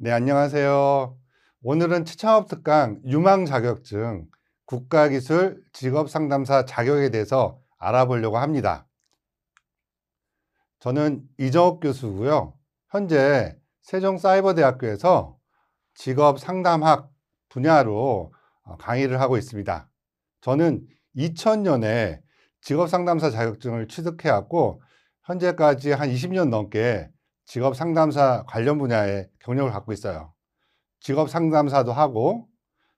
네, 안녕하세요. 오늘은 취창업 특강 유망 자격증 국가기술 직업상담사 자격에 대해서 알아보려고 합니다. 저는 이정옥 교수고요. 현재 세종사이버대학교에서 직업상담학 분야로 강의를 하고 있습니다. 저는 2000년에 직업상담사 자격증을 취득해왔고 현재까지 한 20년 넘게 직업상담사 관련 분야의 경력을 갖고 있어요. 직업상담사도 하고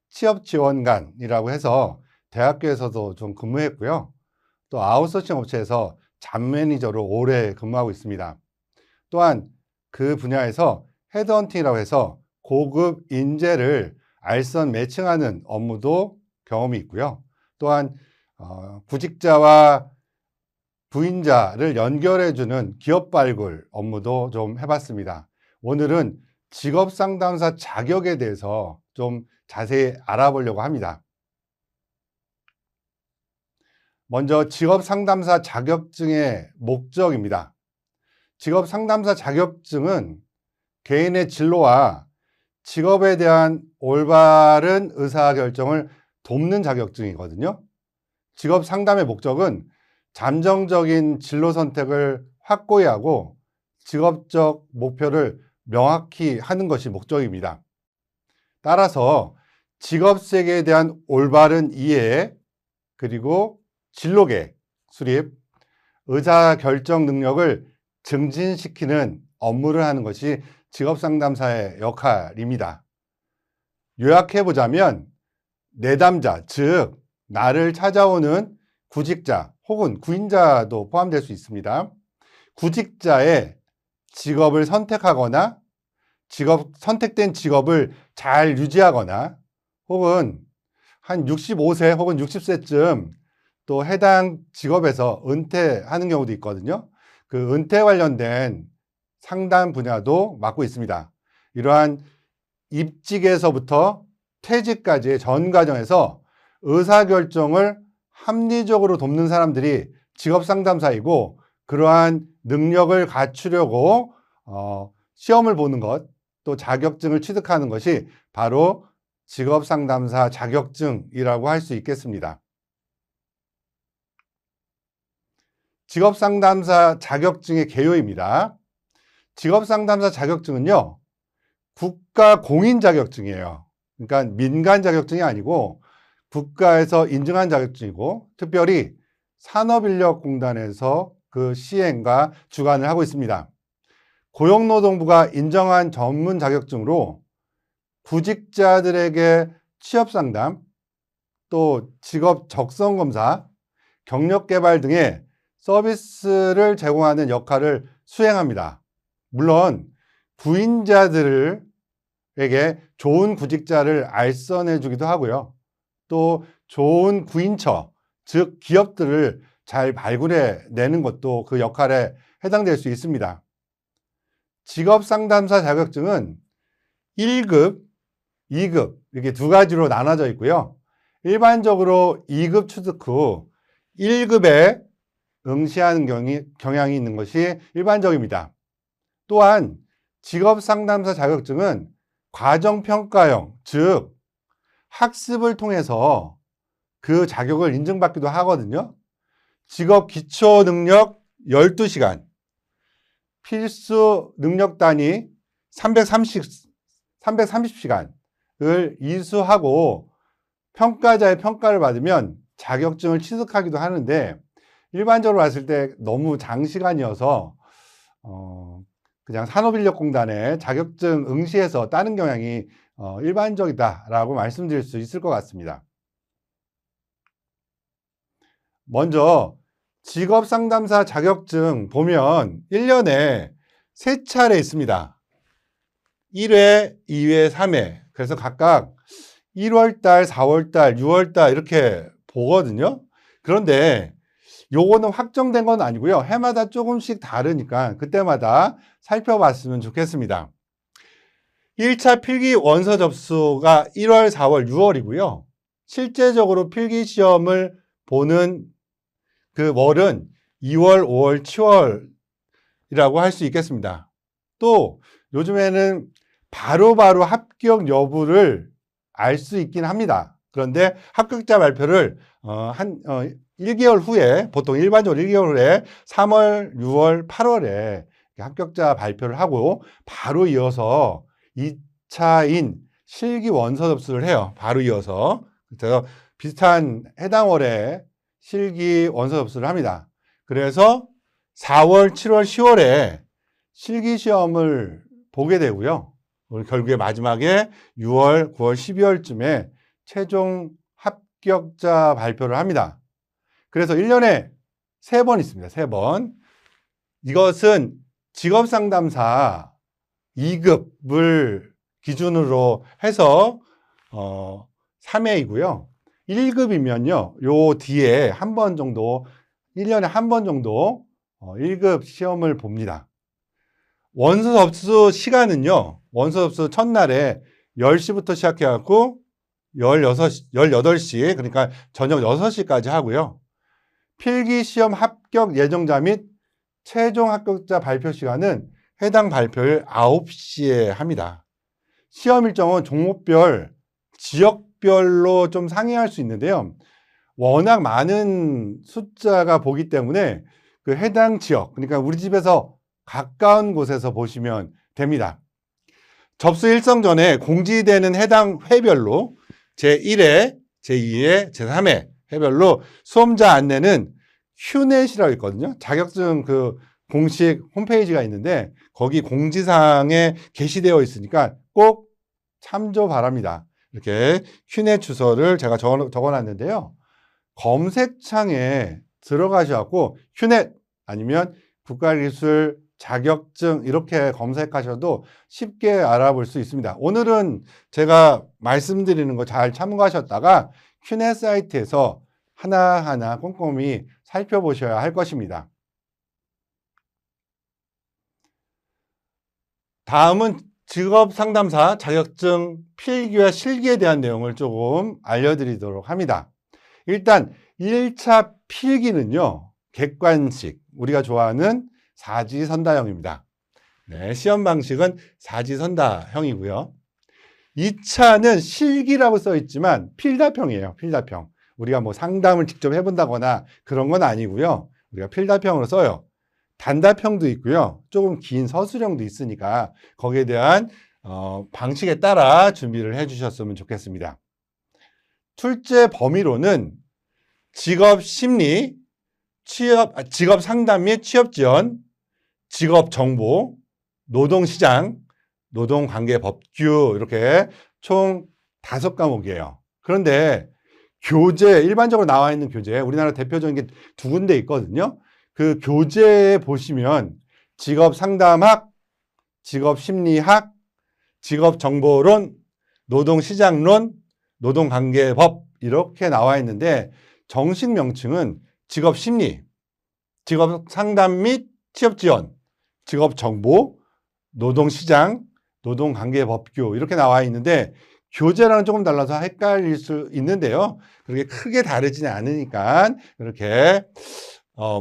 취업지원관이라고 해서 대학교에서도 좀 근무했고요. 또 아웃소싱 업체에서 잡매니저로 오래 근무하고 있습니다. 또한 그 분야에서 헤드헌팅이라고 해서 고급 인재를 알선 매칭하는 업무도 경험이 있고요. 또한 구직자와 부인자를 연결해주는 기업 발굴 업무도 좀 해봤습니다. 오늘은 직업상담사 자격에 대해서 좀 자세히 알아보려고 합니다. 먼저 직업상담사 자격증의 목적입니다. 직업상담사 자격증은 개인의 진로와 직업에 대한 올바른 의사결정을 돕는 자격증이거든요. 직업상담의 목적은 잠정적인 진로 선택을 확고히 하고 직업적 목표를 명확히 하는 것이 목적입니다. 따라서 직업 세계에 대한 올바른 이해, 그리고 진로 계획 수립, 의사결정 능력을 증진시키는 업무를 하는 것이 직업상담사의 역할입니다. 요약해보자면 내담자, 즉 나를 찾아오는 구직자 혹은 구인자도 포함될 수 있습니다. 구직자의 직업을 선택하거나 선택된 직업을 잘 유지하거나 혹은 한 65세 혹은 60세쯤 또 해당 직업에서 은퇴하는 경우도 있거든요. 그 은퇴 관련된 상담 분야도 맡고 있습니다. 이러한 입직에서부터 퇴직까지의 전 과정에서 의사결정을 합리적으로 돕는 사람들이 직업상담사이고, 그러한 능력을 갖추려고 시험을 보는 것, 또 자격증을 취득하는 것이 바로 직업상담사 자격증이라고 할 수 있겠습니다. 직업상담사 자격증의 개요입니다. 직업상담사 자격증은요, 국가 공인 자격증이에요. 그러니까 민간 자격증이 아니고 국가에서 인증한 자격증이고, 특별히 산업인력공단에서 그 시행과 주관을 하고 있습니다. 고용노동부가 인정한 전문 자격증으로 구직자들에게 취업상담, 또 직업 적성검사, 경력개발 등의 서비스를 제공하는 역할을 수행합니다. 물론 부인자들에게 좋은 구직자를 알선해 주기도 하고요. 또 좋은 구인처, 즉 기업들을 잘 발굴해 내는 것도 그 역할에 해당될 수 있습니다. 직업상담사 자격증은 1급, 2급 이렇게 두 가지로 나눠져 있고요. 일반적으로 2급 취득 후 1급에 응시하는 경향이 있는 것이 일반적입니다. 또한 직업상담사 자격증은 과정평가형, 즉 학습을 통해서 그 자격을 인증받기도 하거든요. 직업 기초 능력 12시간, 필수 능력 단위 330시간을 이수하고 평가자의 평가를 받으면 자격증을 취득하기도 하는데, 일반적으로 봤을 때 너무 장시간이어서 그냥 산업인력공단에 자격증 응시해서 따는 경향이 일반적이다라고 말씀드릴 수 있을 것 같습니다. 먼저 직업상담사 자격증 보면 1년에 3차례 있습니다. 1회, 2회, 3회. 그래서 각각 1월달, 4월달, 6월달 이렇게 보거든요. 그런데 요거는 확정된 건 아니고요. 해마다 조금씩 다르니까 그때마다 살펴봤으면 좋겠습니다. 1차 필기 원서 접수가 1월, 4월, 6월이고요. 실제적으로 필기 시험을 보는 그 월은 2월, 5월, 7월이라고 할 수 있겠습니다. 또 요즘에는 바로바로 합격 여부를 알 수 있긴 합니다. 그런데 합격자 발표를 1개월 후에, 보통 일반적으로 1개월 후에 3월, 6월, 8월에 합격자 발표를 하고 바로 이어서 2차인 실기 원서 접수를 해요. 바로 이어서. 그래서 비슷한 해당 월에 실기 원서 접수를 합니다. 그래서 4월, 7월, 10월에 실기 시험을 보게 되고요. 결국에 마지막에 6월, 9월, 12월쯤에 최종 합격자 발표를 합니다. 그래서 1년에 3번 있습니다. 3번. 이것은 직업상담사 2급을 기준으로 해서 3회이고요. 1급이면요. 요 뒤에 한 번 정도, 1년에 한 번 정도 1급 시험을 봅니다. 원서 접수 시간은요. 원서 접수 첫날에 10시부터 시작해갖고 18시, 그러니까 저녁 6시까지 하고요. 필기시험 합격 예정자 및 최종 합격자 발표 시간은 해당 발표일 9시에 합니다. 시험 일정은 종목별, 지역별로 좀 상이할 수 있는데요. 워낙 많은 숫자가 보기 때문에 그 해당 지역, 그러니까 우리 집에서 가까운 곳에서 보시면 됩니다. 접수 일정 전에 공지되는 해당 회별로 제1회, 제2회, 제3회 회별로 수험자 안내는 휴넷이라고 있거든요. 자격증 그 공식 홈페이지가 있는데 거기 공지사항에 게시되어 있으니까 꼭 참조 바랍니다. 이렇게 휴넷 주소를 제가 적어놨는데요. 검색창에 들어가셔서 휴넷 아니면 국가기술 자격증 이렇게 검색하셔도 쉽게 알아볼 수 있습니다. 오늘은 제가 말씀드리는 거 잘 참고하셨다가 휴넷 사이트에서 하나하나 꼼꼼히 살펴보셔야 할 것입니다. 다음은 직업상담사 자격증 필기와 실기에 대한 내용을 조금 알려드리도록 합니다. 일단 1차 필기는요. 객관식, 우리가 좋아하는 사지선다형입니다. 네, 시험 방식은 사지선다형이고요. 2차는 실기라고 써 있지만 필답형이에요. 필답형. 우리가 뭐 상담을 직접 해본다거나 그런 건 아니고요. 우리가 필답형으로 써요. 단답형도 있고요. 조금 긴 서술형도 있으니까 거기에 대한 방식에 따라 준비를 해주셨으면 좋겠습니다. 출제 범위로는 직업심리, 직업상담 및 취업지원, 직업정보, 노동시장, 노동관계법규 이렇게 총 5과목이에요. 그런데 교재, 일반적으로 나와 있는 교재, 우리나라 대표적인 게 2군데 있거든요. 그 교재에 보시면 직업상담학, 직업심리학, 직업정보론, 노동시장론, 노동관계법 이렇게 나와 있는데 정식 명칭은 직업심리, 직업상담 및 취업지원, 직업정보, 노동시장, 노동관계법규 이렇게 나와 있는데 교재랑 조금 달라서 헷갈릴 수 있는데요. 그렇게 크게 다르지는 않으니까 그렇게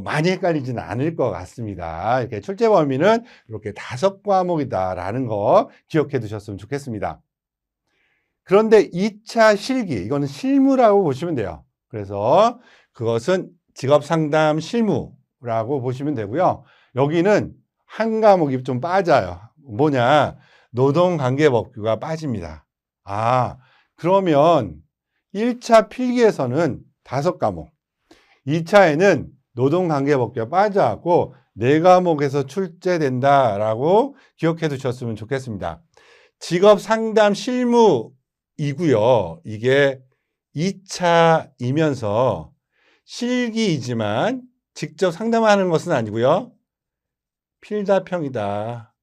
많이 헷갈리지는 않을 것 같습니다. 이렇게 출제 범위는 이렇게 5과목이다라는 거 기억해 두셨으면 좋겠습니다. 그런데 2차 실기, 이거는 실무라고 보시면 돼요. 그래서 그것은 직업상담 실무라고 보시면 되고요. 여기는 한 과목이 좀 빠져요. 뭐냐? 노동관계법규가 빠집니다. 그러면 1차 필기에서는 5과목, 2차에는 노동관계법규가 빠져갖고 4과목에서 출제된다라고 기억해 두셨으면 좋겠습니다. 직업상담 실무이고요. 이게 2차이면서 실기이지만 직접 상담하는 것은 아니고요. 필답형이다.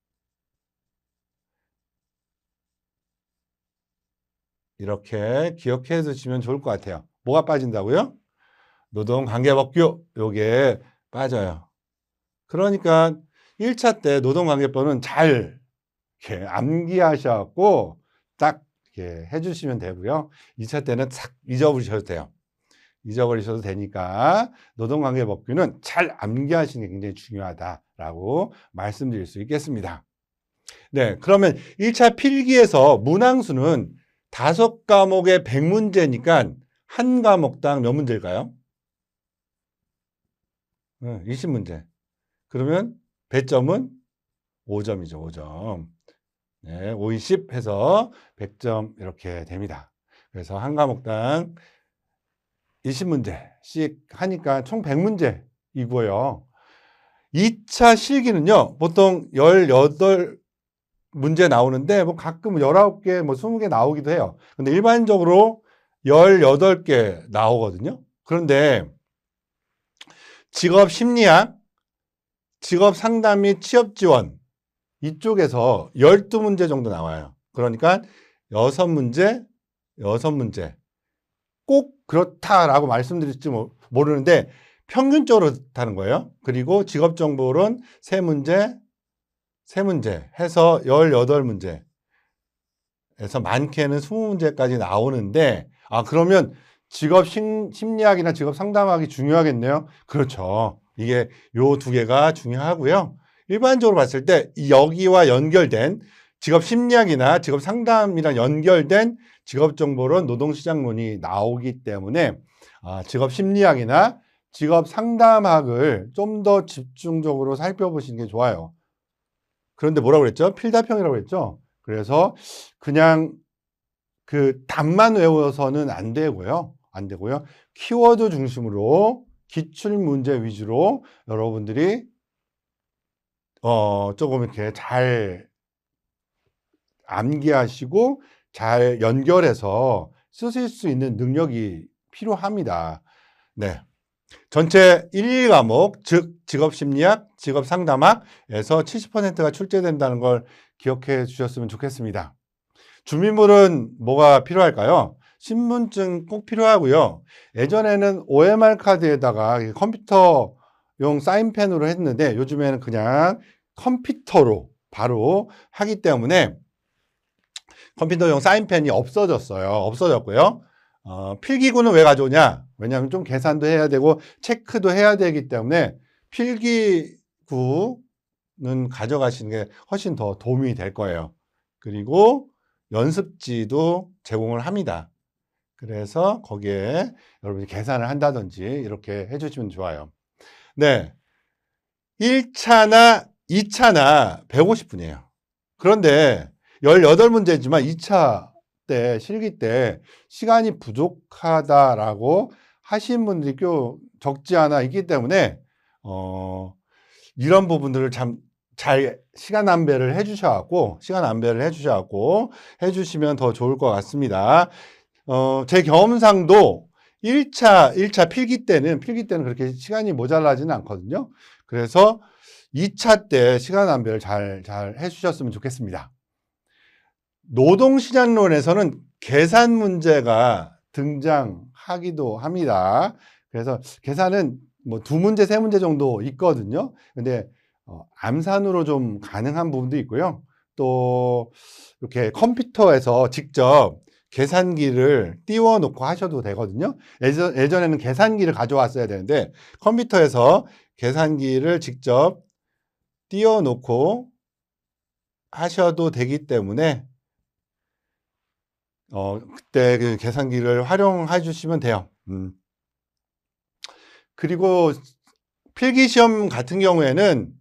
이렇게 기억해 두시면 좋을 것 같아요. 뭐가 빠진다고요? 노동관계법규, 요게 빠져요. 그러니까 1차 때 노동관계법은 잘 이렇게 암기하셔갖고 딱 이렇게 해주시면 되고요. 2차 때는 싹 잊어버리셔도 돼요. 잊어버리셔도 되니까 노동관계법규는 잘 암기하시는 게 굉장히 중요하다라고 말씀드릴 수 있겠습니다. 네, 그러면 1차 필기에서 문항수는 5과목에 100문제니까 한 과목당 몇 문제일까요? 20문제. 그러면 배점은 5점이죠, 5점. 네, 5, 20 해서 100점 이렇게 됩니다. 그래서 한 과목당 20문제씩 하니까 총 100문제이고요. 2차 실기는요, 보통 18문제 나오는데, 뭐 가끔 19개, 뭐 20개 나오기도 해요. 근데 일반적으로 18개 나오거든요. 그런데 직업 심리학, 직업 상담 및 취업 지원 이쪽에서 12문제 정도 나와요. 그러니까 6문제, 6문제. 꼭 그렇다라고 말씀드릴지 모르는데 평균적으로 그렇다는 거예요. 그리고 직업정보론 3문제, 3문제 해서 18문제에서 많게는 20문제까지 나오는데 그러면 직업 심리학이나 직업 상담학이 중요하겠네요. 그렇죠. 이게 요 두 개가 중요하고요. 일반적으로 봤을 때 여기와 연결된 직업 심리학이나 직업 상담이랑 연결된 직업 정보론 노동시장론이 나오기 때문에 직업 심리학이나 직업 상담학을 좀 더 집중적으로 살펴보시는 게 좋아요. 그런데 뭐라고 그랬죠? 필답형이라고 그랬죠? 그래서 그냥 그 답만 외워서는 안 되고요. 안 되고요. 키워드 중심으로 기출 문제 위주로 여러분들이 조금 이렇게 잘 암기하시고 잘 연결해서 쓰실 수 있는 능력이 필요합니다. 네. 전체 1, 2과목, 즉 직업심리학, 직업상담학에서 70%가 출제된다는 걸 기억해 주셨으면 좋겠습니다. 준비물은 뭐가 필요할까요? 신분증 꼭 필요하고요. 예전에는 OMR 카드에다가 컴퓨터용 사인펜으로 했는데 요즘에는 그냥 컴퓨터로 바로 하기 때문에 컴퓨터용 사인펜이 없어졌고요. 필기구는 왜 가져오냐? 왜냐하면 좀 계산도 해야 되고 체크도 해야 되기 때문에 필기구는 가져가시는 게 훨씬 더 도움이 될 거예요. 그리고 연습지도 제공을 합니다. 그래서 거기에 여러분이 계산을 한다든지 이렇게 해주시면 좋아요. 네. 1차나 2차나 150분이에요. 그런데 18문제지만 2차 때, 실기 때 시간이 부족하다라고 하신 분들이 꽤 적지 않아 있기 때문에, 이런 부분들을 참 잘 시간 안배를 해주셔갖고, 해주시면 더 좋을 것 같습니다. 제 경험상도 1차 필기 때는 그렇게 시간이 모자라지는 않거든요. 그래서 2차 때 시간 안배를 잘 해주셨으면 좋겠습니다. 노동시장론에서는 계산 문제가 등장하기도 합니다. 그래서 계산은 뭐 2문제, 3문제 정도 있거든요. 근데 암산으로 좀 가능한 부분도 있고요. 또 이렇게 컴퓨터에서 직접 계산기를 띄워 놓고 하셔도 되거든요. 예전에는 계산기를 가져왔어야 되는데 컴퓨터에서 계산기를 직접 띄워 놓고 하셔도 되기 때문에 그때 그 계산기를 활용해 주시면 돼요. 그리고 필기시험 같은 경우에는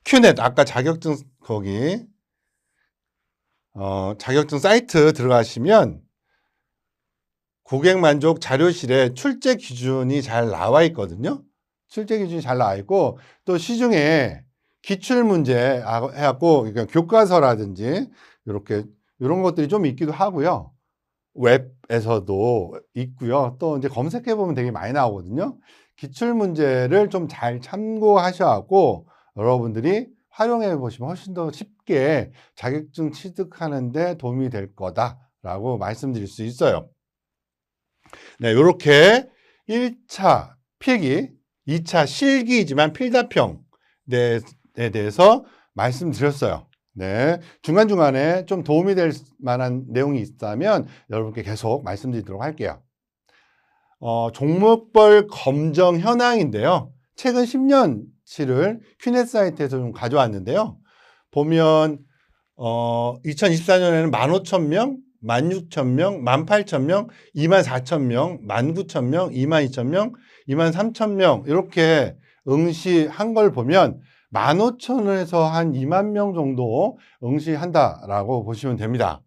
큐넷, 아까 자격증 거기 자격증 사이트 들어가시면 고객만족 자료실에 출제 기준이 잘 나와 있거든요. 출제 기준이 잘 나와 있고 또 시중에 기출문제 해갖고 그러니까 교과서라든지 이런 것들이 좀 있기도 하고요. 웹에서도 있고요. 또 이제 검색해 보면 되게 많이 나오거든요. 기출 문제를 좀 잘 참고하셔갖고 여러분들이 활용해 보시면 훨씬 더 쉽게 자격증 취득하는 데 도움이 될 거다라고 말씀드릴 수 있어요. 네, 이렇게 1차 필기, 2차 실기이지만 필답형에 대해서 말씀드렸어요. 네, 중간중간에 좀 도움이 될 만한 내용이 있다면 여러분께 계속 말씀드리도록 할게요. 종목별 검정 현황인데요. 최근 10년치를 큐넷 사이트에서 좀 가져왔는데요. 보면 2024년에는 15,000명, 16,000명, 18,000명, 24,000명, 19,000명, 22,000명, 23,000명 이렇게 응시한 걸 보면 15,000에서 한 2만 명 정도 응시한다라고 보시면 됩니다.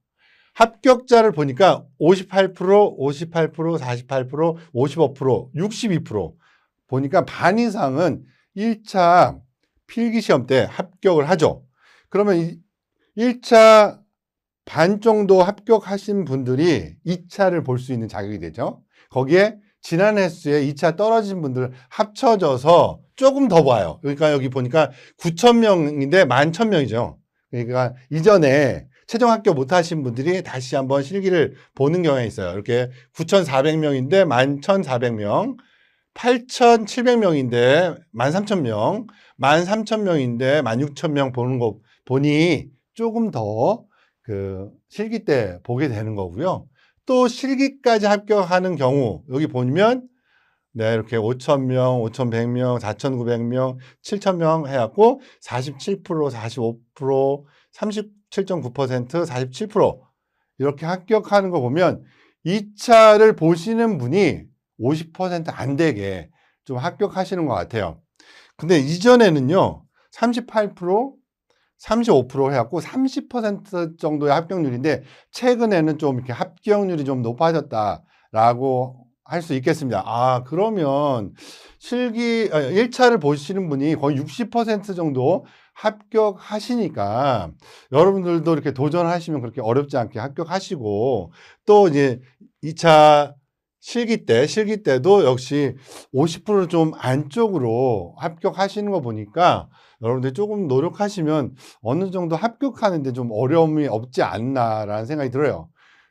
합격자를 보니까 58%, 58%, 48%, 55%, 62% 보니까 반 이상은 1차 필기시험 때 합격을 하죠. 그러면 1차 반 정도 합격하신 분들이 2차를 볼 수 있는 자격이 되죠. 거기에 지난 횟수에 2차 떨어진 분들 합쳐져서 조금 더 봐요. 그러니까 여기 보니까 9,000명인데 11,000명이죠. 그러니까 이전에 최종 합격 못 하신 분들이 다시 한번 실기를 보는 경향이 있어요. 이렇게 9,400명인데 11,400명, 8,700명인데 13,000명, 13,000명인데 16,000명 보는 거 보니 조금 더 그 실기 때 보게 되는 거고요. 또 실기까지 합격하는 경우 여기 보면 네, 이렇게 5,000명, 5,100명, 4,900명, 7,000명 해갖고 47%, 45%, 37.9%, 47% 이렇게 합격하는 거 보면 2차를 보시는 분이 50%안 되게 좀 합격하시는 것 같아요. 근데 이전에는요, 38%, 35% 해갖고 30% 정도의 합격률인데 최근에는 좀 이렇게 합격률이 좀 높아졌다라고 할 수 있겠습니다. 아, 그러면 1차를 보시는 분이 거의 60% 정도 합격하시니까 여러분들도 이렇게 도전하시면 그렇게 어렵지 않게 합격하시고 또 이제 2차 실기 때도 역시 50%좀 안쪽으로 합격하시는 거 보니까 여러분들 조금 노력하시면 어느 정도 합격하는데 좀 어려움이 없지 않나라는 생각이 들어요.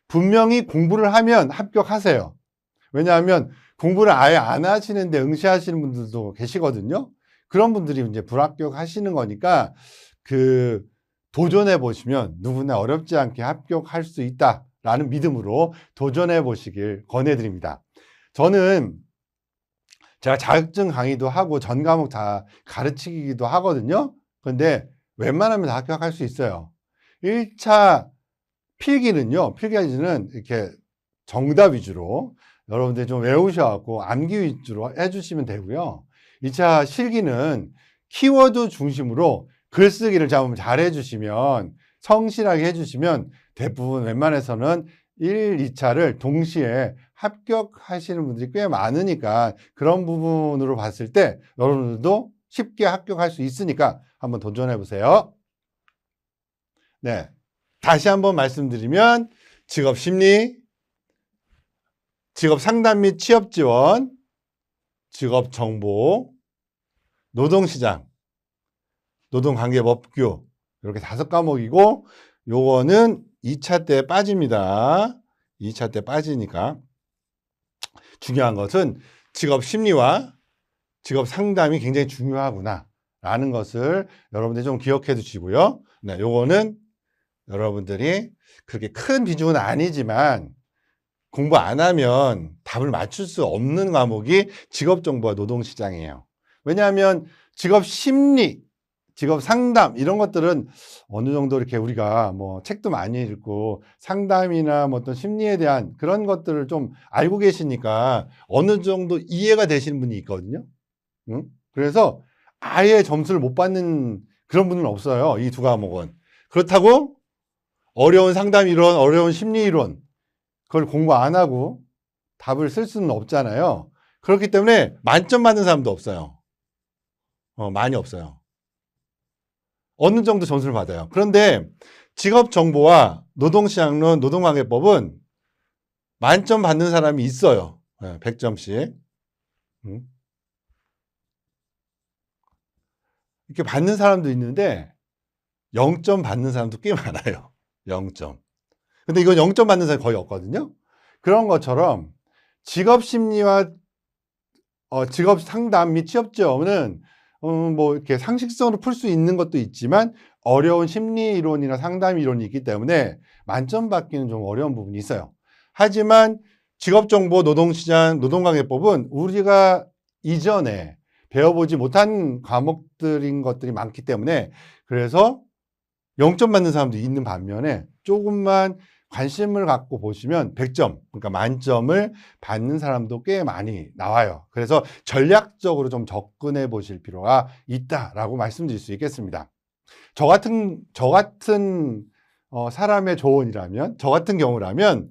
분명히 공부를 하면 합격하세요. 왜냐하면 공부를 아예 안 하시는데 응시하시는 분들도 계시거든요. 그런 분들이 이제 불합격하시는 거니까 그 도전해 보시면 누구나 어렵지 않게 합격할 수 있다라는 믿음으로 도전해 보시길 권해드립니다. 저는 제가 자격증 강의도 하고 전 과목 다 가르치기도 하거든요. 그런데 웬만하면 다 합격할 수 있어요. 1차 필기는 이렇게 정답 위주로 여러분들이 좀 외우셔갖고 암기 위주로 해주시면 되고요. 2차 실기는 키워드 중심으로 글쓰기를 좀 잘 해주시면 성실하게 해주시면 대부분 웬만해서는 1, 2차를 동시에 합격하시는 분들이 꽤 많으니까 그런 부분으로 봤을 때 여러분들도 쉽게 합격할 수 있으니까 한번 도전해 보세요. 네. 다시 한번 말씀드리면 직업심리, 직업상담 및 취업지원, 직업정보, 노동시장, 노동관계법규 이렇게 5과목이고 요거는 2차 때 빠집니다. 2차 때 빠지니까 중요한 것은 직업심리와 직업상담이 굉장히 중요하구나 라는 것을 여러분들이 좀 기억해 두시고요. 네, 요거는 여러분들이 그렇게 큰 비중은 아니지만 공부 안 하면 답을 맞출 수 없는 과목이 직업정보와 노동시장이에요. 왜냐하면 직업심리, 직업상담 이런 것들은 어느 정도 이렇게 우리가 뭐 책도 많이 읽고 상담이나 뭐 어떤 심리에 대한 그런 것들을 좀 알고 계시니까 어느 정도 이해가 되시는 분이 있거든요. 응? 그래서 아예 점수를 못 받는 그런 분은 없어요. 이 2과목은. 그렇다고 어려운 상담 이론, 어려운 심리 이론 그걸 공부 안 하고 답을 쓸 수는 없잖아요. 그렇기 때문에 만점 받는 사람도 없어요. 많이 없어요. 어느 정도 점수를 받아요. 그런데 직업정보와 노동시장론, 노동관계법은 만점 받는 사람이 있어요. 100점씩. 이렇게 받는 사람도 있는데 0점 받는 사람도 꽤 많아요. 0점. 근데 이건 0점 받는 사람이 거의 없거든요. 그런 것처럼 직업심리와 직업상담 및 취업지원은 뭐 이렇게 상식적으로 풀 수 있는 것도 있지만 어려운 심리 이론이나 상담 이론이 있기 때문에 만점 받기는 좀 어려운 부분이 있어요. 하지만 직업정보, 노동시장, 노동관계법은 우리가 이전에 배워보지 못한 과목들인 것들이 많기 때문에 그래서 0점 받는 사람도 있는 반면에 조금만 관심을 갖고 보시면 100점, 그러니까 만점을 받는 사람도 꽤 많이 나와요. 그래서 전략적으로 좀 접근해 보실 필요가 있다라고 말씀드릴 수 있겠습니다. 저 같은 사람의 조언이라면, 저 같은 경우라면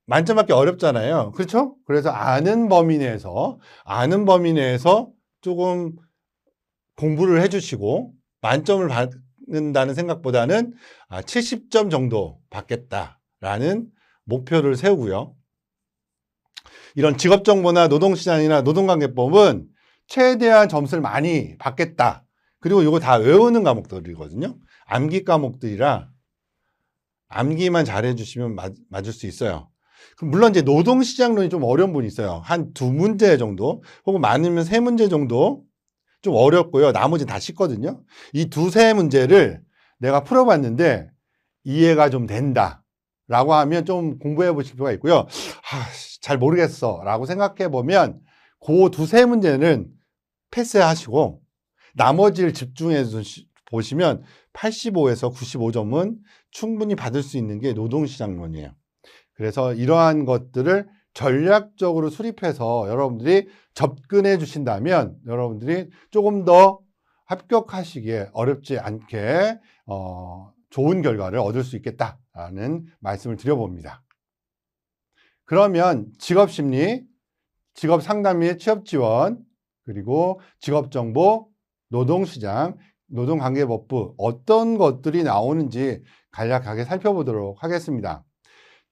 만점 받기 어렵잖아요. 그렇죠? 그래서 아는 범위 내에서 조금 공부를 해주시고 만점을 받는다는 생각보다는 70점 정도 받겠다라는 목표를 세우고요. 이런 직업정보나 노동시장이나 노동관계법은 최대한 점수를 많이 받겠다. 그리고 이거 다 외우는 과목들이거든요. 암기 과목들이라 암기만 잘해주시면 맞을 수 있어요. 물론 이제 노동시장론이 좀 어려운 분이 있어요. 한 2문제 정도, 혹은 많으면 3문제 정도 좀 어렵고요. 나머지는 다 쉽거든요. 이 2-3문제를 내가 풀어봤는데 이해가 좀 된다 라고 하면 좀 공부해 보실 필요가 있고요. 잘 모르겠어 라고 생각해 보면 그 2-3문제는 패스하시고 나머지를 집중해 보시면 85에서 95점은 충분히 받을 수 있는 게 노동시장론이에요. 그래서 이러한 것들을 전략적으로 수립해서 여러분들이 접근해 주신다면 여러분들이 조금 더 합격하시기에 어렵지 않게 좋은 결과를 얻을 수 있겠다라는 말씀을 드려봅니다. 그러면 직업심리, 직업상담 및 취업지원, 그리고 직업정보, 노동시장, 노동관계법부 어떤 것들이 나오는지 간략하게 살펴보도록 하겠습니다.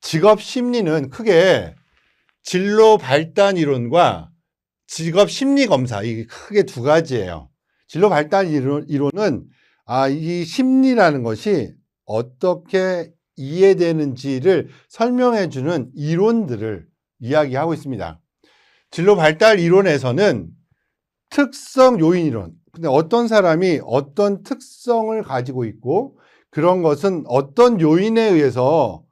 직업심리는 크게 진로 발단 이론과 직업 심리 검사, 이게 크게 2가지예요. 진로 발단 이론은 이 심리라는 것이 어떻게 이해되는지를 설명해 주는 이론들을 이야기하고 있습니다. 진로 발달 이론에서는 특성 요인 이론, 근데 어떤 사람이 어떤 특성을 가지고 있고 그런 것은 어떤 요인에 의해서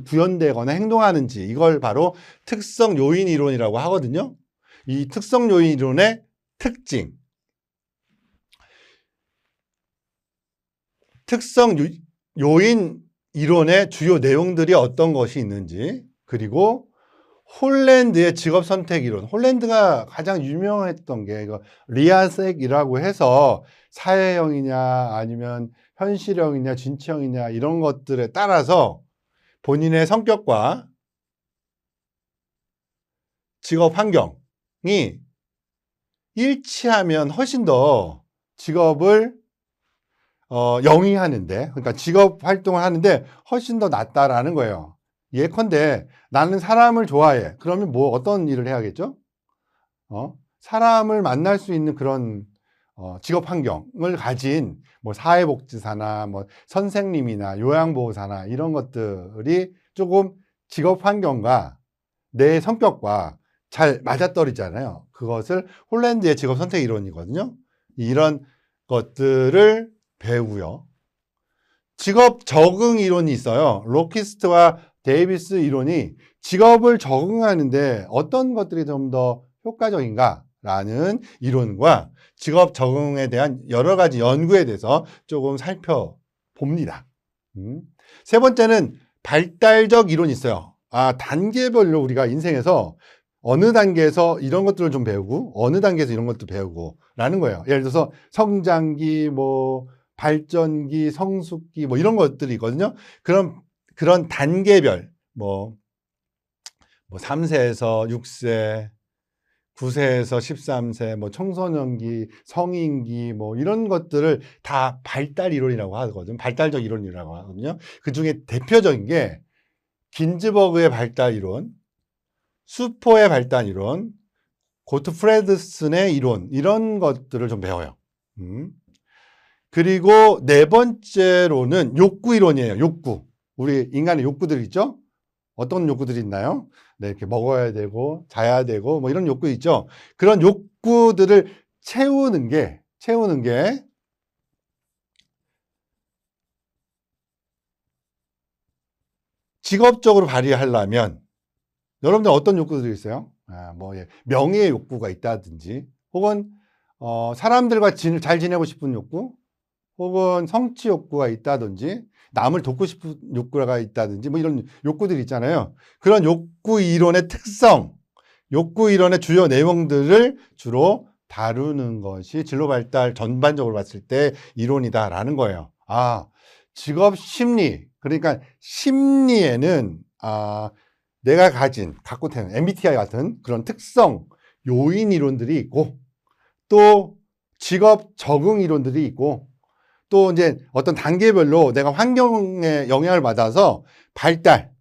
구현되거나 행동하는지, 이걸 바로 특성 요인 이론이라고 하거든요. 이 특성 요인 이론의 특징, 특성 요인 이론의 주요 내용들이 어떤 것이 있는지, 그리고 홀랜드의 직업 선택 이론, 홀랜드가 가장 유명했던 게 리아색이라고 해서 사회형이냐 아니면 현실형이냐 진취형이냐 이런 것들에 따라서 본인의 성격과 직업 환경이 일치하면 훨씬 더 직업을 영위하는데, 그러니까 직업 활동을 하는데 훨씬 더 낫다라는 거예요. 예컨대 나는 사람을 좋아해. 그러면 어떤 일을 해야겠죠? 사람을 만날 수 있는 그런 직업 환경을 가진 사회복지사나 선생님이나 요양보호사나 이런 것들이 조금 직업 환경과 내 성격과 잘 맞아떨어지잖아요. 그것을 홀랜드의 직업 선택 이론이거든요. 이런 것들을 배우고요. 직업 적응 이론이 있어요. 로키스트와 데이비스 이론이 직업을 적응하는데 어떤 것들이 좀 더 효과적인가라는 이론과 직업 적응에 대한 여러 가지 연구에 대해서 조금 살펴봅니다. 3번째는 발달적 이론이 있어요. 단계별로 우리가 인생에서 어느 단계에서 이런 것들을 좀 배우고 어느 단계에서 이런 것도 배우고 라는 거예요. 예를 들어서 성장기, 발전기, 성숙기 이런 것들이 있거든요. 그런 단계별 3세에서 6세, 9세에서 13세, 청소년기, 성인기 이런 것들을 다 발달 이론이라고 하거든요. 발달적 이론이라고 하거든요. 그 중에 대표적인 게 긴즈버그의 발달 이론, 수포의 발달 이론, 고트프레드슨의 이론, 이런 것들을 좀 배워요. 그리고 4번째로는 욕구 이론이에요. 욕구. 우리 인간의 욕구들 있죠? 어떤 욕구들이 있나요? 네, 이렇게 먹어야 되고 자야 되고 이런 욕구 있죠. 그런 욕구들을 채우는 게 직업적으로 발휘하려면 여러분들 어떤 욕구들이 있어요? 명예의 욕구가 있다든지, 혹은 사람들과 잘 지내고 싶은 욕구, 혹은 성취 욕구가 있다든지 남을 돕고 싶은 욕구가 있다든지 뭐 이런 욕구들이 있잖아요. 그런 욕구 이론의 특성, 욕구 이론의 주요 내용들을 주로 다루는 것이 진로 발달 전반적으로 봤을 때 이론이다라는 거예요. 아, 직업 심리. 그러니까 심리에는 내가 갖고 있는 MBTI 같은 그런 특성, 요인 이론들이 있고 또 직업 적응 이론들이 있고 또 이제 어떤 단계별로 내가 환경에 영향을 받아서 발달,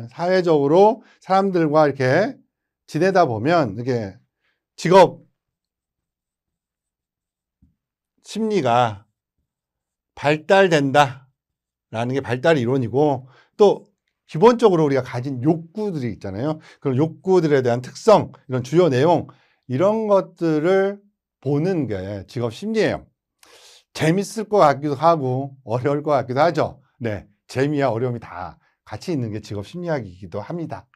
사회적으로 사람들과 이렇게 지내다 보면 이렇게 직업 심리가 발달된다라는 게 발달 이론이고 또 기본적으로 우리가 가진 욕구들이 있잖아요. 그런 욕구들에 대한 특성, 이런 주요 내용 이런 것들을 보는 게 직업 심리예요. 재밌을 것 같기도 하고 어려울 것 같기도 하죠. 네, 재미와 어려움이 다 같이 있는 게 직업 심리학이기도 합니다.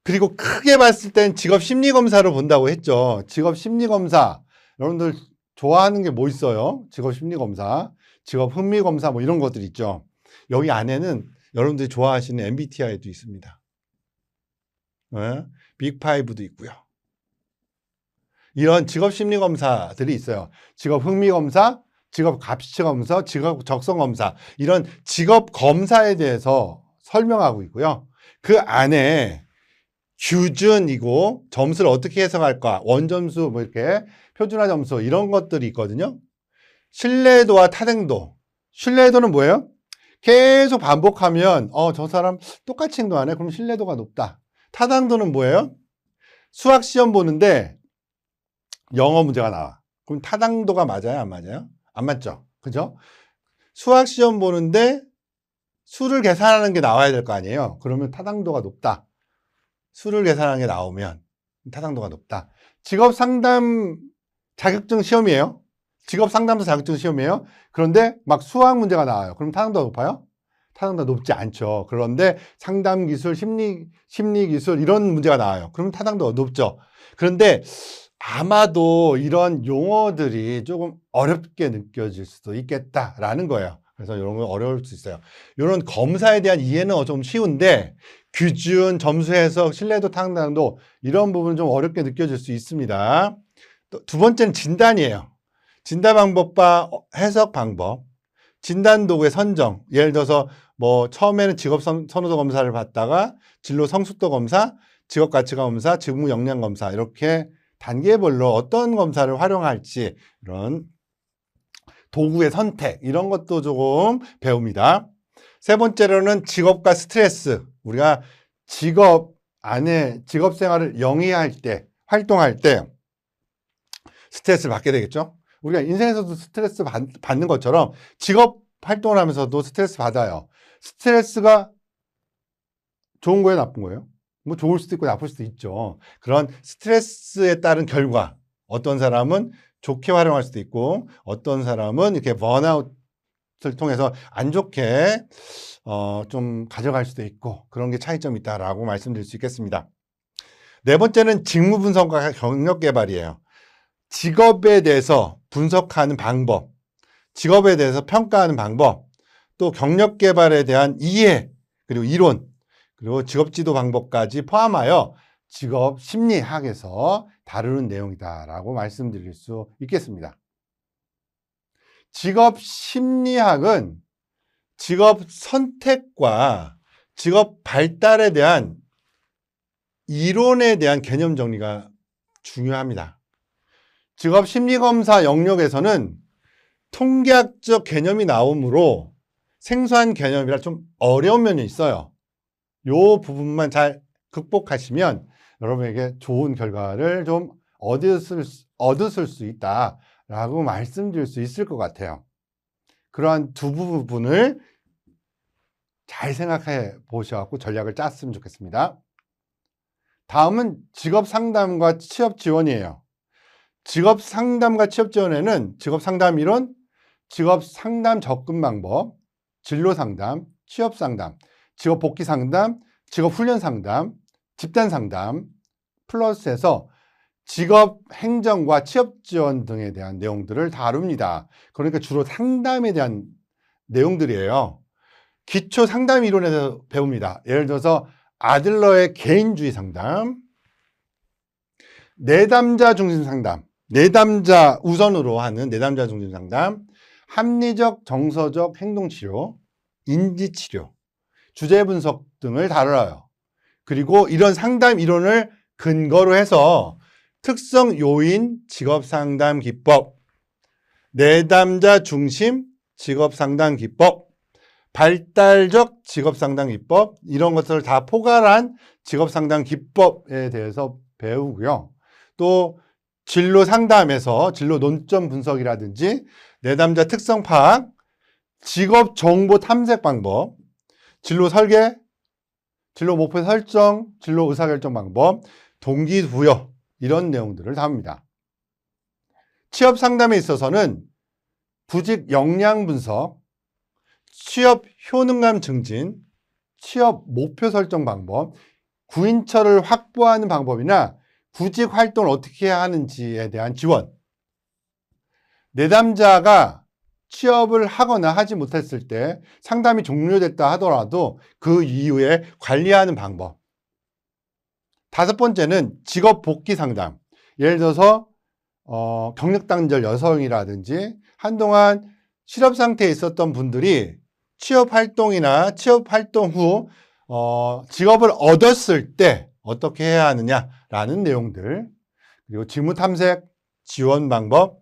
그리고 크게 봤을 땐 직업 심리 검사로 본다고 했죠. 직업 심리 검사 여러분들 좋아하는 게 뭐 있어요? 직업 심리 검사, 직업 흥미 검사 뭐 이런 것들 있죠. 여기 안에는 여러분들이 좋아하시는 MBTI도 있습니다. 네? 빅5도 있고요. 이런 직업 심리 검사들이 있어요. 직업 흥미 검사, 직업 가치 검사, 직업 적성 검사 이런 직업 검사에 대해서 설명하고 있고요. 그 안에 규준이고 점수를 어떻게 해석할까 원점수 뭐 이렇게 표준화 점수 이런 것들이 있거든요. 신뢰도와 타당도. 신뢰도는 뭐예요? 계속 반복하면 저 사람 똑같이 행동하네. 그럼 신뢰도가 높다. 타당도는 뭐예요? 수학 시험 보는데 영어 문제가 나와. 그럼 타당도가 맞아요? 안 맞아요? 안 맞죠? 그죠? 수학 시험 보는데 수를 계산하는 게 나와야 될 거 아니에요? 그러면 타당도가 높다. 수를 계산하는 게 나오면 타당도가 높다. 직업 상담 자격증 시험이에요. 직업 상담사 자격증 시험이에요. 그런데 막 수학 문제가 나와요. 그럼 타당도가 높아요? 타당도가 높지 않죠. 그런데 상담 기술, 심리 기술 이런 문제가 나와요. 그럼 타당도가 높죠. 그런데 아마도 이런 용어들이 조금 어렵게 느껴질 수도 있겠다라는 거예요. 그래서 이런 건 어려울 수 있어요. 이런 검사에 대한 이해는 좀 쉬운데 규준, 점수 해석, 신뢰도, 타당도 이런 부분은 좀 어렵게 느껴질 수 있습니다. 또 두 번째는 진단이에요. 진단 방법과 해석 방법, 진단 도구의 선정. 예를 들어서 뭐 처음에는 직업 선호도 검사를 받다가 진로 성숙도 검사, 직업 가치관 검사, 직무 역량 검사 이렇게 단계별로 어떤 검사를 활용할지 이런 도구의 선택 이런 것도 조금 배웁니다. 세 번째로는 직업과 스트레스. 우리가 직업 안에 직업 생활을 영위할 때, 활동할 때 스트레스를 받게 되겠죠. 우리가 인생에서도 스트레스 받는 것처럼 직업 활동을 하면서도 스트레스 받아요. 스트레스가 좋은 거예요, 나쁜 거예요? 뭐 좋을 수도 있고 나쁠 수도 있죠. 그런 스트레스에 따른 결과 어떤 사람은 좋게 활용할 수도 있고 어떤 사람은 이렇게 번아웃을 통해서 안 좋게 좀 가져갈 수도 있고 그런 게 차이점이 있다라고 말씀드릴 수 있겠습니다. 네 번째는 직무 분석과 경력 개발이에요. 직업에 대해서 분석하는 방법, 직업에 대해서 평가하는 방법, 또 경력 개발에 대한 이해, 그리고 이론, 그리고 직업 지도 방법까지 포함하여 직업 심리학에서 다루는 내용이다라고 말씀드릴 수 있겠습니다. 직업 심리학은 직업 선택과 직업 발달에 대한 이론에 대한 개념 정리가 중요합니다. 직업 심리검사 영역에서는 통계학적 개념이 나오므로 생소한 개념이라 좀 어려운 면이 있어요. 이 부분만 잘 극복하시면 여러분에게 좋은 결과를 좀 얻으실 수 있다라고 말씀드릴 수 있을 것 같아요. 그러한 두 부분을 잘 생각해 보셔서 전략을 짰으면 좋겠습니다. 다음은 직업 상담과 취업 지원이에요. 직업 상담과 취업 지원에는 직업 상담 이론, 직업 상담 접근 방법, 진로 상담, 취업 상담, 직업 복귀 상담, 직업 훈련 상담, 집단 상담 플러스해서 직업 행정과 취업 지원 등에 대한 내용들을 다룹니다. 그러니까 주로 상담에 대한 내용들이에요. 기초 상담 이론에서 배웁니다. 예를 들어서 아들러의 개인주의 상담, 내담자 중심 상담, 내담자 우선으로 하는 내담자 중심 상담, 합리적 정서적 행동치료, 인지치료, 주제 분석 등을 다뤄요. 그리고 이런 상담 이론을 근거로 해서 특성 요인 직업 상담 기법, 내담자 중심 직업 상담 기법, 발달적 직업 상담 기법, 이런 것들을 다 포괄한 직업 상담 기법에 대해서 배우고요. 또 진로 상담에서 진로 논점 분석이라든지 내담자 특성 파악, 직업 정보 탐색 방법, 진로 설계, 진로 목표 설정, 진로 의사결정 방법, 동기부여, 이런 내용들을 다룹니다. 취업 상담에 있어서는 부직 역량 분석, 취업 효능감 증진, 취업 목표 설정 방법, 구인처를 확보하는 방법이나 구직 활동을 어떻게 해야 하는지에 대한 지원, 내담자가 취업을 하거나 하지 못했을 때 상담이 종료됐다 하더라도 그 이후에 관리하는 방법. 다섯 번째는 직업 복귀 상담. 예를 들어서 경력 단절 여성이라든지 한동안 실업 상태에 있었던 분들이 취업 활동이나 취업 활동 후 직업을 얻었을 때 어떻게 해야 하느냐라는 내용들, 그리고 직무 탐색 지원 방법,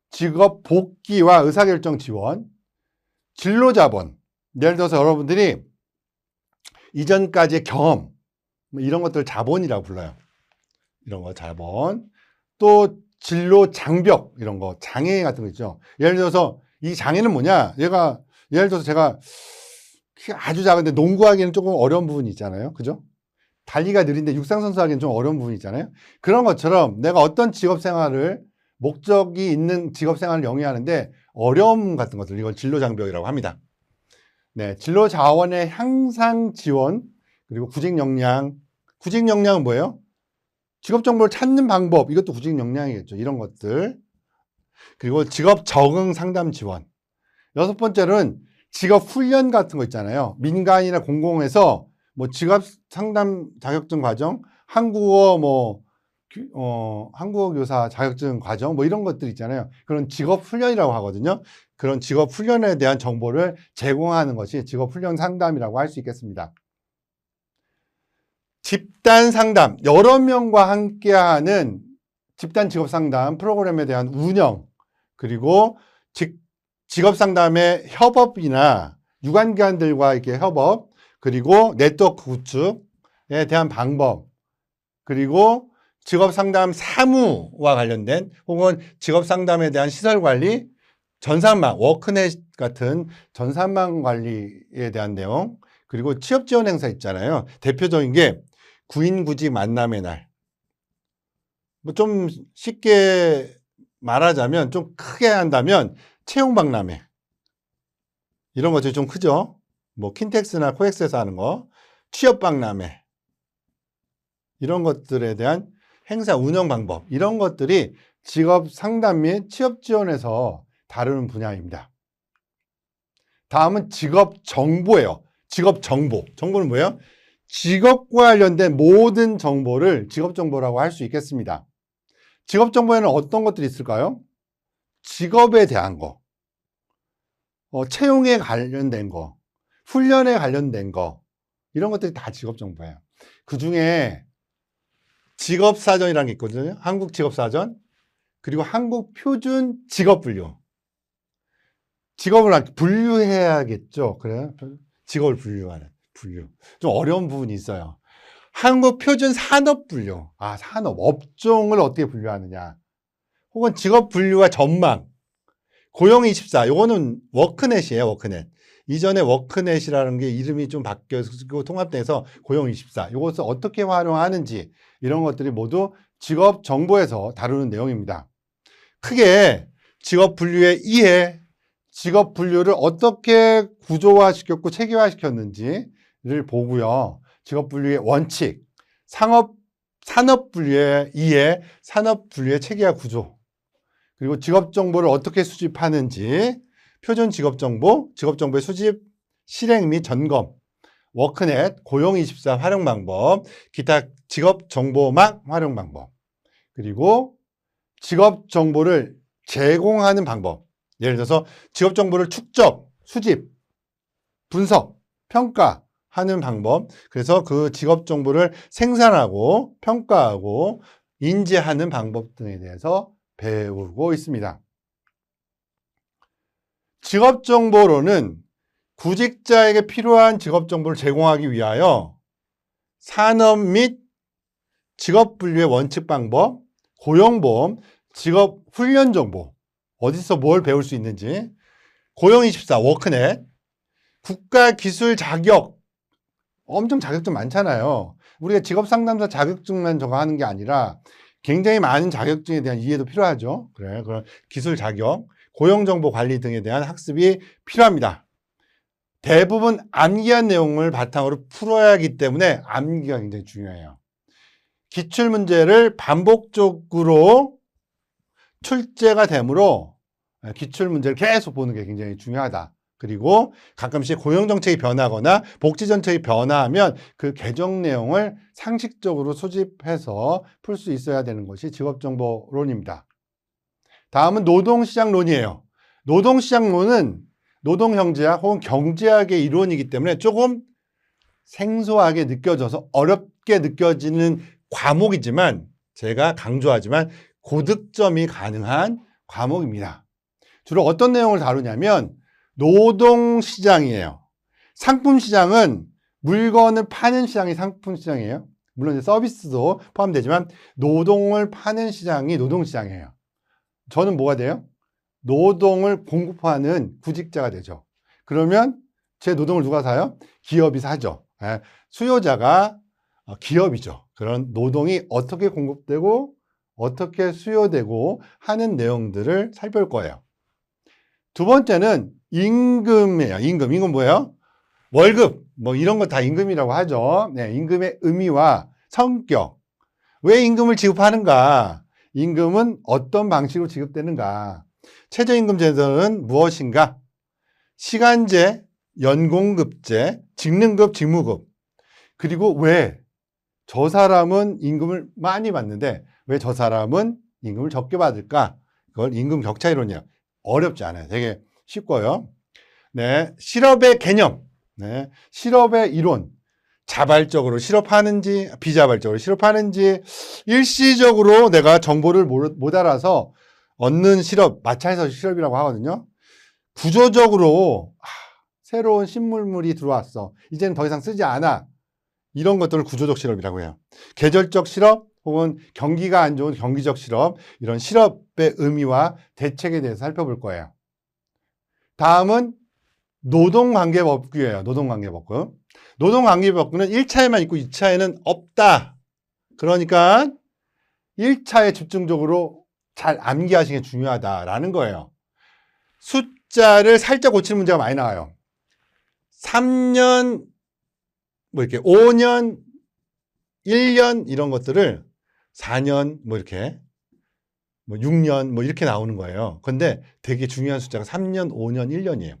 직업 복귀와 의사결정 지원, 진로 자본. 예를 들어서 여러분들이 이전까지의 경험, 이런 것들 자본이라고 불러요. 이런 거 자본. 또 진로 장벽, 이런 거 장애 같은 거 있죠. 예를 들어서 이 장애는 뭐냐? 예를 들어서 제가 아주 작은데 농구하기는 조금 어려운 부분이 있잖아요. 그죠? 달리기가 느린데 육상선수 하기는 좀 어려운 부분이 있잖아요. 그런 것처럼 내가 어떤 직업 생활을 목적이 있는 직업 생활을 영위하는데 어려움 같은 것들, 이걸 진로 장벽이라고 합니다. 네, 진로 자원의 향상 지원, 그리고 구직 역량. 구직 역량은 뭐예요? 직업 정보를 찾는 방법, 이것도 구직 역량이겠죠. 이런 것들. 그리고 직업 적응 상담 지원. 여섯 번째는 직업 훈련 같은 거 있잖아요. 민간이나 공공에서 뭐 직업 상담 자격증 과정, 한국어 교사 자격증 과정, 뭐 이런 것들 있잖아요. 그런 직업 훈련이라고 하거든요. 그런 직업 훈련에 대한 정보를 제공하는 것이 직업 훈련 상담이라고 할 수 있겠습니다. 집단 상담, 여러 명과 함께하는 집단 직업 상담 프로그램에 대한 운영, 그리고 직업 상담의 협업이나 유관기관들과 이렇게 협업, 그리고 네트워크 구축에 대한 방법, 그리고 직업 상담 사무와 관련된 혹은 직업 상담에 대한 시설 관리, 전산망, 워크넷 같은 전산망 관리에 대한 내용, 그리고 취업 지원 행사 있잖아요. 대표적인 게 구인구직 만남의 날. 뭐 좀 쉽게 말하자면, 좀 크게 한다면 채용박람회. 이런 것들이 좀 크죠. 뭐 킨텍스나 코엑스에서 하는 거, 취업박람회. 이런 것들에 대한 행사 운영 방법, 이런 것들이 직업 상담 및 취업 지원에서 다루는 분야입니다. 다음은 직업 정보예요. 직업 정보. 정보는 뭐예요? 직업과 관련된 모든 정보를 직업 정보라고 할 수 있겠습니다. 직업 정보에는 어떤 것들이 있을까요? 직업에 대한 거, 채용에 관련된 거, 훈련에 관련된 거, 이런 것들이 다 직업 정보예요. 그 중에 직업사전이라는 게 있거든요. 한국 직업사전, 그리고 한국 표준 직업분류. 직업을 분류해야겠죠. 그래요? 직업을 분류하는, 분류. 좀 어려운 부분이 있어요. 한국 표준 산업 분류. 산업, 업종을 어떻게 분류하느냐. 혹은 직업 분류와 전망. 고용24. 요거는 워크넷이에요, 워크넷. 이전에 워크넷이라는 게 이름이 좀 바뀌어서 통합돼서 고용24. 요것을 어떻게 활용하는지, 이런 것들이 모두 직업 정보에서 다루는 내용입니다. 크게 직업 분류의 이해, 직업 분류를 어떻게 구조화시켰고 체계화시켰는지를 보고요. 직업 분류의 원칙, 상업 산업분류의 2에 산업분류의 체계화 구조, 그리고 직업정보를 어떻게 수집하는지, 표준 직업정보, 직업정보의 수집, 실행 및 점검, 워크넷, 고용24 활용 방법, 기타 직업정보망 활용 방법, 그리고 직업정보를 제공하는 방법, 예를 들어서 직업정보를 축적, 수집, 분석, 평가하는 방법, 그래서 그 직업정보를 생산하고 평가하고 인지하는 방법 등에 대해서 배우고 있습니다. 직업정보로는 구직자에게 필요한 직업정보를 제공하기 위하여 산업 및 직업분류의 원칙 방법, 고용보험, 직업훈련 정보, 어디서 뭘 배울 수 있는지, 고용24, 워크넷, 국가기술 자격, 엄청 자격증 많잖아요. 우리가 직업상담사 자격증만 저거 하는 게 아니라 굉장히 많은 자격증에 대한 이해도 필요하죠. 그래, 그런 기술 자격, 고용정보 관리 등에 대한 학습이 필요합니다. 대부분 암기한 내용을 바탕으로 풀어야 하기 때문에 암기가 굉장히 중요해요. 기출문제를 반복적으로 출제가 되므로 기출문제를 계속 보는 게 굉장히 중요하다. 그리고 가끔씩 고용정책이 변하거나 복지정책이 변화하면 그 개정 내용을 상식적으로 수집해서 풀 수 있어야 되는 것이 직업정보론입니다. 다음은 노동시장론이에요. 노동시장론은 노동경제학 혹은 경제학의 이론이기 때문에 조금 생소하게 느껴져서 어렵게 느껴지는 과목이지만 제가 강조하지만 고득점이 가능한 과목입니다. 주로 어떤 내용을 다루냐면 노동시장이에요. 상품시장은 물건을 파는 시장이 상품시장이에요. 물론 서비스도 포함되지만 노동을 파는 시장이 노동시장이에요. 저는 뭐가 돼요? 노동을 공급하는 구직자가 되죠. 그러면 제 노동을 누가 사요? 기업이 사죠. 수요자가 기업이죠. 그런 노동이 어떻게 공급되고 어떻게 수요되고 하는 내용들을 살펴볼 거예요. 두 번째는 임금이에요. 임금 뭐예요? 월급, 뭐 이런 거 다 임금이라고 하죠. 네, 임금의 의미와 성격. 왜 임금을 지급하는가? 임금은 어떤 방식으로 지급되는가? 최저임금 제도는 무엇인가? 시간제, 연공급제, 직능급, 직무급. 그리고 왜 저 사람은 임금을 많이 받는데 왜 저 사람은 임금을 적게 받을까? 그걸 임금 격차 이론이에요. 어렵지 않아요. 되게 쉽고요. 네, 실업의 개념, 네, 실업의 이론, 자발적으로 실업하는지, 비자발적으로 실업하는지, 일시적으로 내가 정보를 못 알아서 얻는 실업, 마찰해서 실업이라고 하거든요. 구조적으로 새로운 신물물이 들어왔어. 이제는 더 이상 쓰지 않아. 이런 것들을 구조적 실업이라고 해요. 계절적 실업 혹은 경기가 안 좋은 경기적 실업, 이런 실업의 의미와 대책에 대해서 살펴볼 거예요. 다음은 노동관계법규예요. 노동관계법규. 노동관계법규는 1차에만 있고 2차에는 없다. 그러니까 1차에 집중적으로 잘 암기하시는 게 중요하다라는 거예요. 숫자를 살짝 고치는 문제가 많이 나와요. 3년, 뭐 이렇게 5년, 1년 이런 것들을 4년, 뭐 이렇게, 뭐 6년, 뭐 이렇게 나오는 거예요. 근데 되게 중요한 숫자가 3년, 5년, 1년이에요.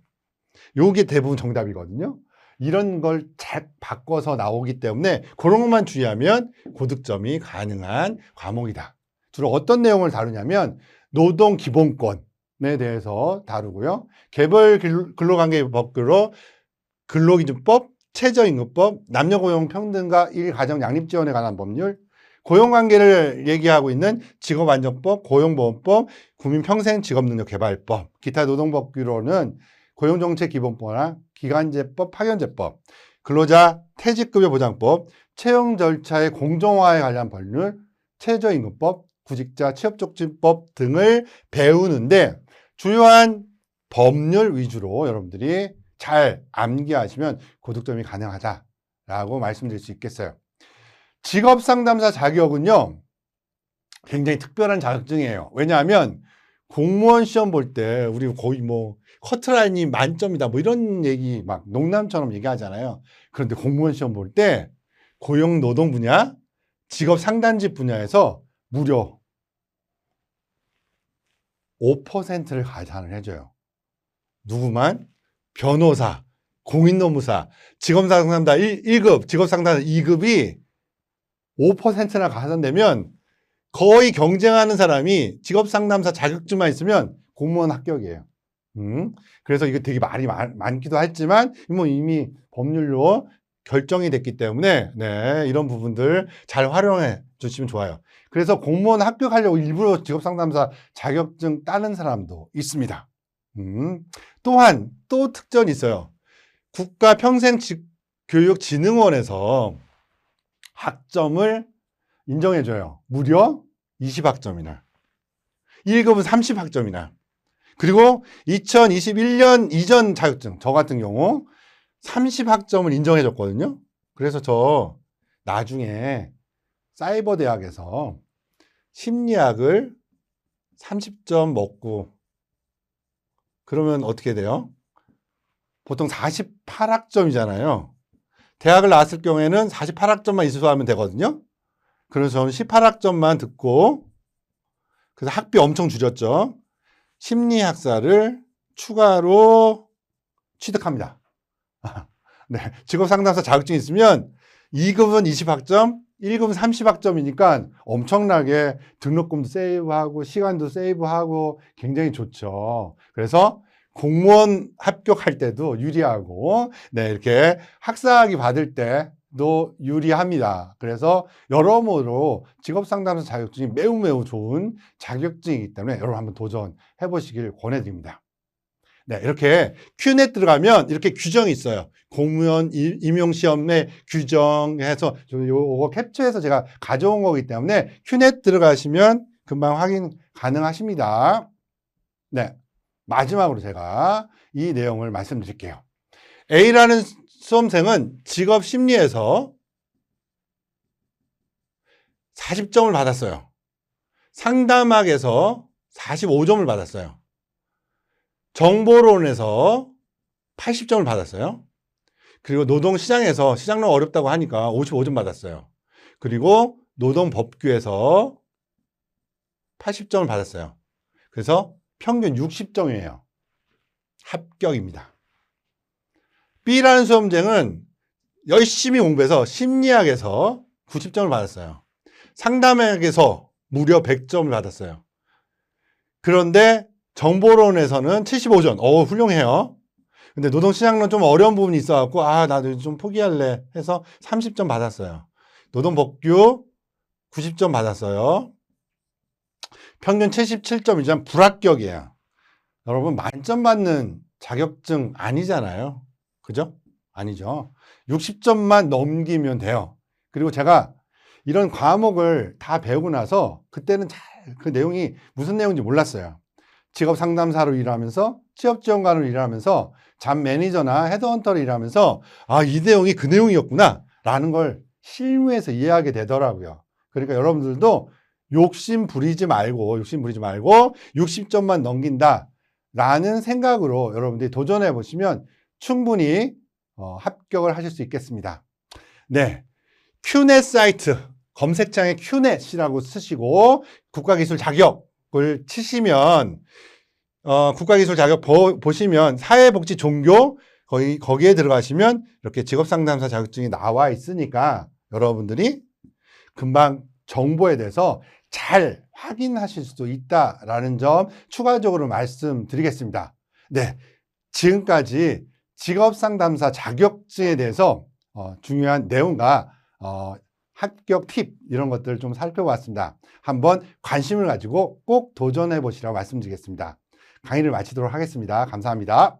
요게 대부분 정답이거든요. 이런 걸 잘 바꿔서 나오기 때문에 그런 것만 주의하면 고득점이 가능한 과목이다. 주로 어떤 내용을 다루냐면 노동기본권에 대해서 다루고요. 개별 근로관계법규로 근로기준법, 최저임금법, 남녀고용평등과 일가정 양립지원에 관한 법률, 고용관계를 얘기하고 있는 직업안정법, 고용보험법, 국민평생직업능력개발법, 기타 노동법규로는 고용정책기본법이나 기간제법, 파견제법, 근로자 퇴직급여보장법, 채용 절차의 공정화에 관한 법률, 최저임금법, 구직자 취업촉진법 등을 배우는데 주요한 법률 위주로 여러분들이 잘 암기하시면 고득점이 가능하다라고 말씀드릴 수 있겠어요. 직업상담사 자격은요, 굉장히 특별한 자격증이에요. 왜냐하면 공무원 시험 볼 때 우리 거의 뭐 커트라인이 만점이다 뭐 이런 얘기 막 농담처럼 얘기하잖아요. 그런데 공무원 시험 볼 때 고용노동 분야, 직업 상담직 분야에서 무려 5%를 가산을 해줘요. 누구만? 변호사, 공인노무사, 직업상담사 1급, 직업상담사 2급이 5%나 가산되면 거의 경쟁하는 사람이 직업상담사 자격증만 있으면 공무원 합격이에요. 그래서 이거 되게 말이 많기도 했지만 뭐 이미 법률로 결정이 됐기 때문에 네, 이런 부분들 잘 활용해 주시면 좋아요. 그래서 공무원 합격하려고 일부러 직업상담사 자격증 따는 사람도 있습니다. 또한 또 특전이 있어요. 국가평생교육진흥원에서 학점을 인정해줘요. 무려 20학점이나 1급은 30학점이나 그리고 2021년 이전 자격증 저 같은 경우 30학점을 인정해줬거든요. 그래서 저 나중에 사이버 대학에서 심리학을 30점 먹고 그러면 어떻게 돼요? 보통 48학점이잖아요. 대학을 나왔을 경우에는 48학점만 이수하면 되거든요. 그래서 저는 18학점만 듣고 그래서 학비 엄청 줄였죠. 심리학사를 추가로 취득합니다. 네, 직업상담사 자격증이 있으면 2급은 20학점, 1급은 30학점이니까 엄청나게 등록금도 세이브하고 시간도 세이브하고 굉장히 좋죠. 그래서 공무원 합격할 때도 유리하고 네, 이렇게 학사학위 받을 때도 유리합니다. 그래서 여러모로 직업상담사 자격증이 매우 좋은 자격증이기 때문에 여러분 한번 도전해 보시길 권해드립니다. 네, 이렇게 큐넷 들어가면 이렇게 규정이 있어요. 공무원 임용시험의 규정해서 요거 캡처해서 제가 가져온 거기 때문에 큐넷 들어가시면 금방 확인 가능하십니다. 네, 마지막으로 제가 이 내용을 말씀드릴게요. A라는 수험생은 직업심리에서 40점을 받았어요. 상담학에서 45점을 받았어요. 정보론에서 80점을 받았어요. 그리고 노동시장에서 시장론 어렵다고 하니까 55점 받았어요. 그리고 노동법규에서 80점을 받았어요. 그래서 평균 60점이에요. 합격입니다. B라는 수험생은 열심히 공부해서 심리학에서 90점을 받았어요. 상담학에서 무려 100점을 받았어요. 그런데 정보론에서는 75점. 훌륭해요. 근데 노동시장론 좀 어려운 부분이 있어갖고, 나도 좀 포기할래 해서 30점 받았어요. 노동법규 90점 받았어요. 평균 77점이지만 불합격이에요. 여러분, 만점 받는 자격증 아니잖아요. 그죠? 아니죠. 60점만 넘기면 돼요. 그리고 제가 이런 과목을 다 배우고 나서 그때는 잘 그 내용이 무슨 내용인지 몰랐어요. 직업 상담사로 일하면서 취업지원관으로 일하면서 잡 매니저나 헤드헌터로 일하면서 이 내용이 그 내용이었구나 라는 걸 실무에서 이해하게 되더라고요. 그러니까 여러분들도 욕심 부리지 말고 60점만 넘긴다 라는 생각으로 여러분들이 도전해 보시면 충분히 합격을 하실 수 있겠습니다. 네, 큐넷 사이트 검색창에 큐넷이라고 쓰시고 국가기술 자격을 치시면 국가기술 자격 보시면 사회복지 종교 거기에 들어가시면 이렇게 직업상담사 자격증이 나와 있으니까 여러분들이 금방 정보에 대해서 잘 확인하실 수도 있다라는 점 추가적으로 말씀드리겠습니다. 네, 지금까지 직업상담사 자격증에 대해서 중요한 내용과 합격 팁 이런 것들을 좀 살펴봤습니다. 한번 관심을 가지고 꼭 도전해 보시라고 말씀드리겠습니다. 강의를 마치도록 하겠습니다. 감사합니다.